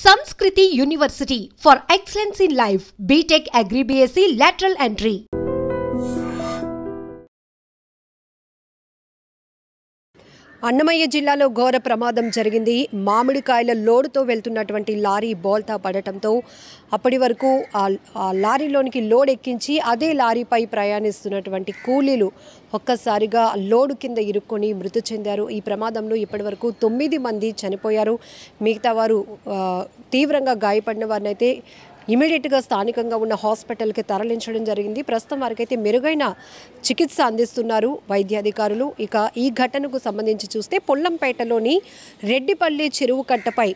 Sanskriti University for excellence in life. BTech Agri BSc lateral entry. Annamayya జిల్లాలో ఘోర ప్రమాదం జరిగింది. మామిడికాయల లోడుతో వెళ్తున్నటువంటి లారీ బోల్తా పడటంతో అప్పటి వరకు ఆ లారీలోనికి లోడ్ ఎక్కించి అదే లారీపై ప్రయాణిస్తున్నటువంటి కూలీలు ఒక్కసారిగా లోడు కింద ఇరుక్కొని మృతి చెందారు. ఈ ప్రమాదంలో ఇప్పటివరకు 9 మంది చనిపోయారు. మిగతా వారు తీవ్రంగా గాయపడిన వారినైతే ఇమీడియట్గా స్థానికంగా ఉన్న హాస్పిటల్కి తరలించడం జరిగింది. ప్రస్తుతం వారికైతే మెరుగైన చికిత్స అందిస్తున్నారు వైద్యాధికారులు. ఇక ఈ ఘటనకు సంబంధించి చూస్తే పొల్లంపేటలోని రెడ్డిపల్లి చెరువు కట్టపై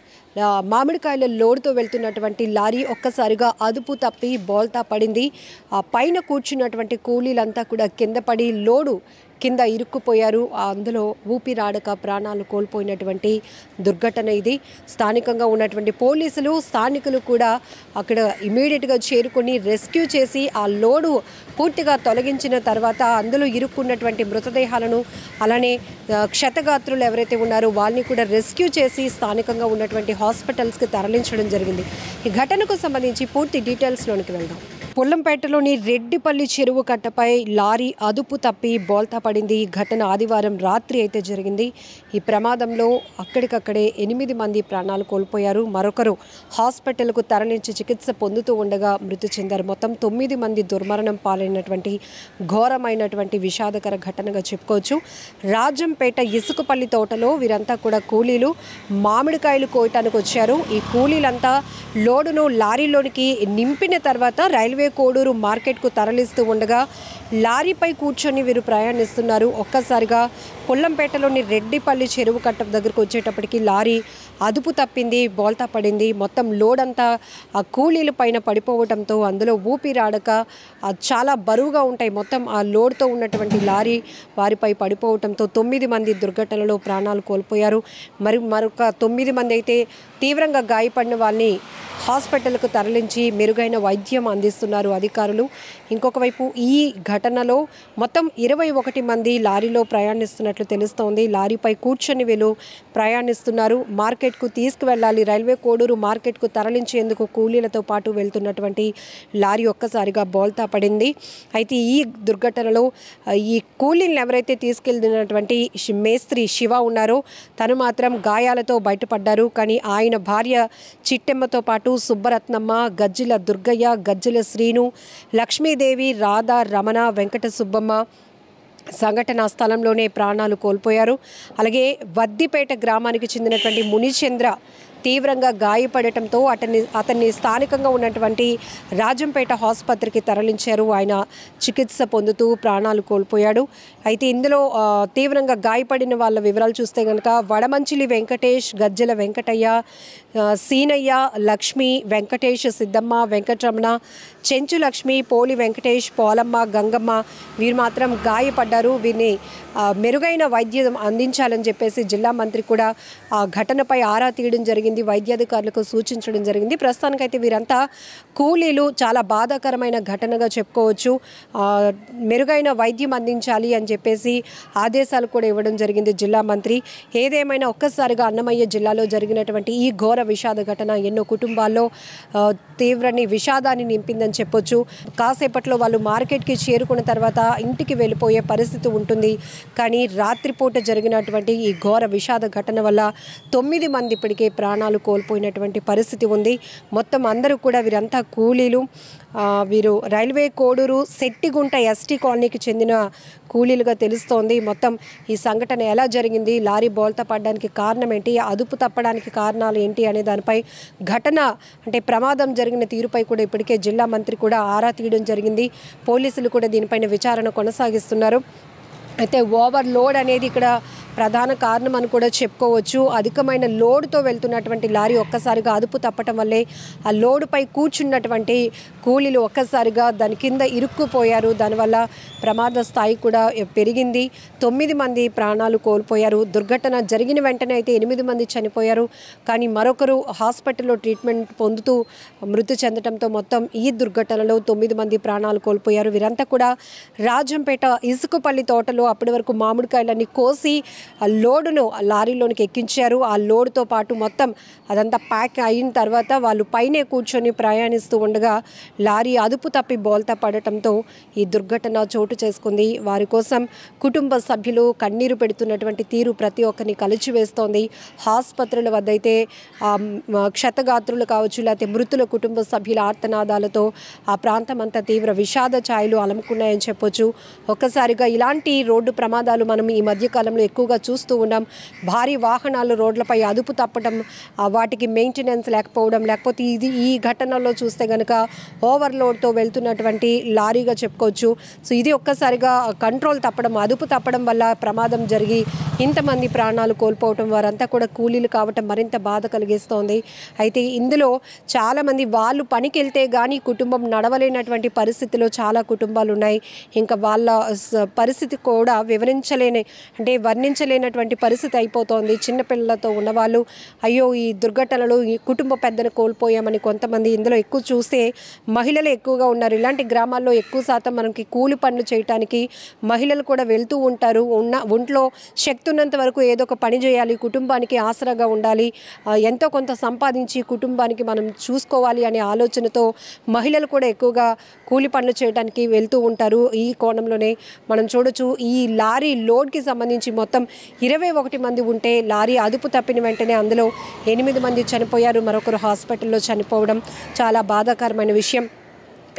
మామిడికాయల లోడుతో వెళ్తున్నటువంటి లారీ ఒక్కసారిగా అదుపు తప్పి బోల్తా పడింది. పైన కూర్చున్నటువంటి కూలీలంతా కూడా కింద పడి లోడు కింద ఇరుక్కుపోయారు. అందులో ఊపిరాడక ప్రాణాలు కోల్పోయినటువంటి దుర్ఘటన ఇది. స్థానికంగా ఉన్నటువంటి పోలీసులు స్థానికులు కూడా అక్కడ ఇమీడియట్గా చేరుకొని రెస్క్యూ చేసి ఆ లోడు పూర్తిగా తొలగించిన తర్వాత అందులో ఇరుక్కున్నటువంటి మృతదేహాలను అలానే క్షతగాత్రులు ఎవరైతే ఉన్నారో వాళ్ళని కూడా రెస్క్యూ చేసి స్థానికంగా ఉన్నటువంటి హాస్పిటల్స్కి తరలించడం జరిగింది. ఈ ఘటనకు సంబంధించి పూర్తి డీటెయిల్స్లోనికి వెళ్దాం. పొల్లంపేటలోని రెడ్డిపల్లి చెరువు కట్టపై లారీ అదుపు తప్పి బోల్తా పడింది. ఈ ఘటన ఆదివారం రాత్రి అయితే జరిగింది. ఈ ప్రమాదంలో అక్కడికక్కడే 8 మంది ప్రాణాలు కోల్పోయారు. మరొకరు హాస్పిటల్కు తరలించి చికిత్స పొందుతూ ఉండగా మృతి చెందారు. మొత్తం 9 మంది దుర్మరణం పాలైనటువంటి ఘోరమైనటువంటి విషాదకర ఘటనగా చెప్పుకోవచ్చు. రాజంపేట ఇసుకపల్లి తోటలో వీరంతా కూడా కూలీలు మామిడికాయలు కోయటానికి వచ్చారు. ఈ కూలీలంతా లోడును లారీలోనికి నింపిన తర్వాత రైల్వే కోడూరు మార్కెట్కు తరలిస్తూ ఉండగా లారీపై కూర్చొని వీరు ప్రయాణిస్తున్నారు. ఒక్కసారిగా పొల్లంపేటలోని రెడ్డిపల్లి చెరువు కట్ట దగ్గరకు వచ్చేటప్పటికి లారీ అదుపు తప్పింది, బోల్తా పడింది. మొత్తం లోడ్ అంతా ఆ కూలీల పైన పడిపోవడంతో అందులో ఊపిరాడక చాలా బరువుగా ఉంటాయి. మొత్తం ఆ లోడ్తో ఉన్నటువంటి లారీ వారిపై పడిపోవడంతో 9 మంది దుర్ఘటనలో ప్రాణాలు కోల్పోయారు. మరొక 9 మంది అయితే తీవ్రంగా గాయపడిన వాళ్ళని హాస్పిటల్కు తరలించి మెరుగైన వైద్యం అందిస్తున్నారు అధికారులు. ఇంకొక వైపు ఈ ఘటనలో మొత్తం 21 మంది లారీలో ప్రయాణిస్తున్నట్లు తెలుస్తోంది. లారీపై కూర్చొని వీళ్ళు ప్రయాణిస్తున్నారు. మార్కెట్కు తీసుకువెళ్ళాలి. రైల్వే కోడూరు మార్కెట్కు తరలించేందుకు కూలీలతో పాటు వెళ్తున్నటువంటి లారీ ఒక్కసారిగా బోల్తా పడింది. అయితే ఈ దుర్ఘటనలో ఈ కూలీలను ఎవరైతే తీసుకెళ్తున్నటువంటి మేస్త్రి శివ ఉన్నారో తను మాత్రం గాయాలతో బయటపడ్డారు. కానీ ఆయన భార్య చిట్టెమ్మతో పాటు సుబ్బరత్నమ్మ, గజ్జిల దుర్గయ్య, గజ్జిల శ్రీను, లక్ష్మీదేవి, రాధా, రమణ, వెంకట సుబ్బమ్మ సంఘటనా స్థలంలోనే ప్రాణాలు కోల్పోయారు. అలాగే వద్దిపేట గ్రామానికి చెందినటువంటి మునిచంద్ర తీవ్రంగా గాయపడటంతో అతన్ని స్థానికంగా ఉన్నటువంటి రాజంపేట ఆసుపత్రికి తరలించారు. ఆయన చికిత్స పొందుతూ ప్రాణాలు కోల్పోయాడు. అయితే ఇందులో తీవ్రంగా గాయపడిన వాళ్ళ వివరాలు చూస్తే కనుక వడమంచిలి వెంకటేష్, గజ్జల వెంకటయ్య, సీనయ్య, లక్ష్మి, వెంకటేష్, సిద్ధమ్మ, వెంకటరమణ, చెంచు లక్ష్మి, పోలి వెంకటేష్, పోలమ్మ, గంగమ్మ వీరు మాత్రం గాయపడ్డారు. వీరిని మెరుగైన వైద్యం అందించాలని చెప్పేసి జిల్లా మంత్రి కూడా ఆ ఘటనపై ఆరా తీయడం జరిగింది. వైద్యాధికారులకు సూచించడం జరిగింది. ప్రస్తుతానికైతే వీరంతా కూలీలు. చాలా బాధాకరమైన ఘటనగా చెప్పుకోవచ్చు. మెరుగైన వైద్యం అందించాలి అని చెప్పేసి ఆదేశాలు కూడా ఇవ్వడం జరిగింది జిల్లా మంత్రి. ఏదేమైనా ఒక్కసారిగా అన్నమయ్య జిల్లాలో జరిగినటువంటి ఈ ఘోర విషాద ఘటన ఎన్నో కుటుంబాల్లో తీవ్రని విషాదాన్ని నింపిందని చెప్పొచ్చు. కాసేపట్లో వాళ్ళు మార్కెట్కి చేరుకున్న తర్వాత ఇంటికి వెళ్ళిపోయే పరిస్థితి ఉంటుంది. కానీ రాత్రిపూట జరిగినటువంటి ఈ ఘోర విషాద ఘటన వల్ల 9 మంది ఇప్పటికే ప్రాణాలు కోల్పోయినటువంటి పరిస్థితి ఉంది. మొత్తం అందరూ కూడా వీరంతా కూలీలు. వీరు రైల్వే కోడూరు శెట్టిగుంట ఎస్టీ కాలనీకి చెందిన కూలీలుగా తెలుస్తోంది. మొత్తం ఈ సంఘటన ఎలా జరిగింది, లారీ బోల్తా పడడానికి కారణం ఏంటి, అదుపు తప్పడానికి కారణాలు ఏంటి అనే దానిపై ఘటన అంటే ప్రమాదం జరిగిన తీరుపై కూడా ఇప్పటికే జిల్లా మంత్రి కూడా ఆరా తీయడం జరిగింది. పోలీసులు కూడా దీనిపైన విచారణ కొనసాగిస్తున్నారు. అయితే ఓవర్ లోడ్ అనేది ఇక్కడ ప్రధాన కారణం అని కూడా చెప్పుకోవచ్చు. అధికమైన లోడ్తో వెళ్తున్నటువంటి లారీ ఒక్కసారిగా అదుపు తప్పటం వల్లే ఆ లోడుపై కూర్చున్నటువంటి కూలీలు ఒక్కసారిగా దాని కింద ఇరుక్కుపోయారు. దానివల్ల ప్రమాద స్థాయి కూడా పెరిగింది. 9 మంది ప్రాణాలు కోల్పోయారు. దుర్ఘటన జరిగిన వెంటనే అయితే 8 మంది చనిపోయారు. కానీ మరొకరు హాస్పిటల్లో ట్రీట్మెంట్ పొందుతూ మృతి చెందడంతో మొత్తం ఈ దుర్ఘటనలో 9 మంది ప్రాణాలు కోల్పోయారు. వీరంతా కూడా రాజంపేట ఇసుకపల్లి తోటలో అప్పటి వరకు మామిడికాయలన్నీ కోసి లోడును లారీలోనికి ఎక్కించారు. ఆ లోడ్తో పాటు మొత్తం అదంతా ప్యాక్ అయిన తర్వాత వాళ్ళు పైనే కూర్చొని ప్రయాణిస్తూ ఉండగా లారీ అదుపు తప్పి బోల్తా పడటంతో ఈ దుర్ఘటన చోటు చేసుకుంది. వారి కోసం కుటుంబ సభ్యులు కన్నీరు పెడుతున్నటువంటి తీరు ప్రతి ఒక్కరిని కలిచివేస్తోంది. ఆసుపత్రుల వద్ద అయితే క్షతగాత్రులు కావచ్చు, లేకపోతే మృతుల కుటుంబ సభ్యుల ఆర్తనాదాలతో ఆ ప్రాంతం అంతా తీవ్ర విషాద ఛాయలు అలముకున్నాయని చెప్పొచ్చు. ఒక్కసారిగా ఇలాంటి రోడ్డు ప్రమాదాలు మనం ఈ మధ్యకాలంలో ఎక్కువగా చూస్తూ ఉన్నాం. భారీ వాహనాలు రోడ్లపై అదుపు తప్పడం, వాటికి మెయింటెనెన్స్ లేకపోవడం, లేకపోతే ఈ ఘటనలో చూస్తే కనుక ఓవర్లోడ్తో వెళ్తున్నటువంటి లారీగా చెప్పుకోవచ్చు. సో ఇది ఒక్కసారిగా కంట్రోల్ తప్పడం, అదుపు తప్పడం వల్ల ప్రమాదం జరిగి ఇంతమంది ప్రాణాలు కోల్పోవటం, వారంతా కూడా కూలీలు కావటం మరింత బాధ కలిగిస్తోంది. అయితే ఇందులో చాలామంది వాళ్ళు పనికి వెళ్తే కానీ కుటుంబం నడవలేనటువంటి పరిస్థితిలో చాలా కుటుంబాలు ఉన్నాయి. ఇంకా వాళ్ళ పరిస్థితి కూడా వర్ణించలేనటువంటి పరిస్థితి అయిపోతోంది. చిన్నపిల్లలతో ఉన్నవాళ్ళు అయ్యో ఈ దుర్ఘటనలు ఈ కుటుంబ పెద్దను కోల్పోయామని కొంతమంది, ఇందులో ఎక్కువ చూస్తే మహిళలు ఎక్కువగా ఉన్నారు. ఇలాంటి గ్రామాల్లో ఎక్కువ శాతం మనకి కూలి పనులు చేయటానికి మహిళలు కూడా వెళ్తూ ఉంటారు. ఒంట్లో శక్తి ఉన్నంత వరకు ఏదో ఒక పని చేయాలి, కుటుంబానికి ఆసరాగా ఉండాలి, ఎంతో కొంత సంపాదించి కుటుంబానికి మనం చూసుకోవాలి అనే ఆలోచనతో మహిళలు కూడా ఎక్కువగా కూలి పనులు చేయడానికి వెళ్తూ ఉంటారు. ఈ కోణంలోనే మనం చూడొచ్చు, ఈ లారీ లోడ్కి సంబంధించి మొత్తం 21 మంది ఉంటే లారీ అదుపు తప్పిన వెంటనే అందులో 8 మంది చనిపోయారు. మరొకరు హాస్పిటల్లో చనిపోవడం చాలా బాధాకరమైన విషయం.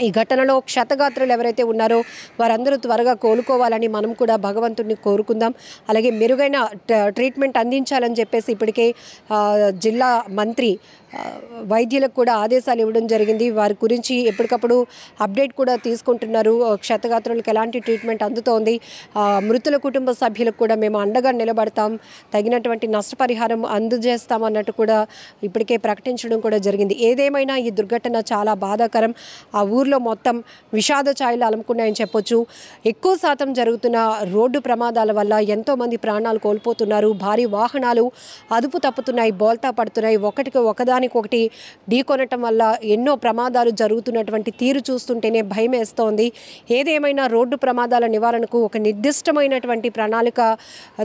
ఈ ఘటనలో క్షతగాత్రులు ఎవరైతే ఉన్నారో వారందరూ త్వరగా కోలుకోవాలని మనం కూడా భగవంతుడిని కోరుకుందాం. అలాగే మెరుగైన ట్రీట్మెంట్ అందించాలని చెప్పేసి ఇప్పటికే జిల్లా మంత్రి వైద్యులకు కూడా ఆదేశాలు ఇవ్వడం జరిగింది. వారి గురించి ఎప్పటికప్పుడు అప్డేట్ కూడా తీసుకుంటున్నారు. క్షతగాత్రులకు ఎలాంటి ట్రీట్మెంట్ అందుతోంది, మృతుల కుటుంబ సభ్యులకు కూడా మేము అండగా నిలబడతాం, తగినటువంటి నష్టపరిహారం అందజేస్తాం అన్నట్టు కూడా ఇప్పటికే ప్రకటించడం కూడా జరిగింది. ఏదేమైనా ఈ దుర్ఘటన చాలా బాధాకరం. ఆ ఊర్లో మొత్తం విషాద ఛాయలు అలుముకున్నాయని చెప్పొచ్చు. ఎక్కువ శాతం జరుగుతున్న రోడ్డు ప్రమాదాల వల్ల ఎంతోమంది ప్రాణాలు కోల్పోతున్నారు. భారీ వాహనాలు అదుపు తప్పుతున్నాయి, బోల్తా పడుతున్నాయి. ఒకదానికొకటి ఢీకొనటం వల్ల ఎన్నో ప్రమాదాలు జరుగుతున్నటువంటి తీరు చూస్తుంటేనే భయం వేస్తోంది. ఏదేమైనా రోడ్డు ప్రమాదాల నివారణకు ఒక నిర్దిష్టమైనటువంటి ప్రణాళిక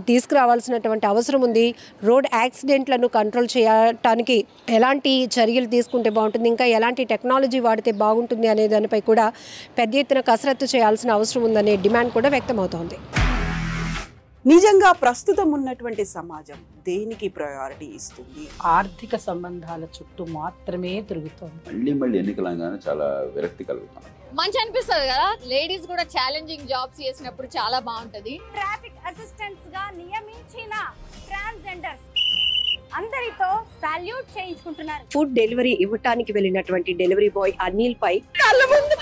తీసుకురావాల్సినటువంటి అవసరం ఉంది. రోడ్ యాక్సిడెంట్లను కంట్రోల్ చేయడానికి ఎలాంటి చర్యలు తీసుకుంటే బాగుంటుంది, ఇంకా ఎలాంటి టెక్నాలజీ వాడితే బాగుంటుంది అనే దానిపై కూడా పెద్ద ఎత్తున కసరత్తు చేయాల్సిన అవసరం ఉందనే డిమాండ్ కూడా వ్యక్తమవుతోంది. నిజంగా ప్రస్తుతం ఉన్నటువంటి సమాజం దేనికి ప్రయారిటీ ఇస్తుంది? ఆర్థిక సంబంధాల చుట్టూ మాత్రమే తిరుగుతోంది. మళ్ళీ ఎన్నికలంగానే చాలా విరక్తి కలుగుతాం. మంచి అనిపిస్తుంది కదా, లేడీస్ కూడా ఛాలెంజింగ్ జాబ్స్ చేసినప్పుడు చాలా బాగుంటది. ట్రాఫిక్ అసిస్టెంట్స్ గా నియమించిన ట్రాన్స్జెండర్స్ అందరితో సాల్యూట్ చేయించుకుంటున్నారు. ఫుడ్ డెలివరీ ఇవ్వటానికి వెళ్ళినటువంటి డెలివరీ బాయ్ అనిల్ పై కళ్ళ ముందు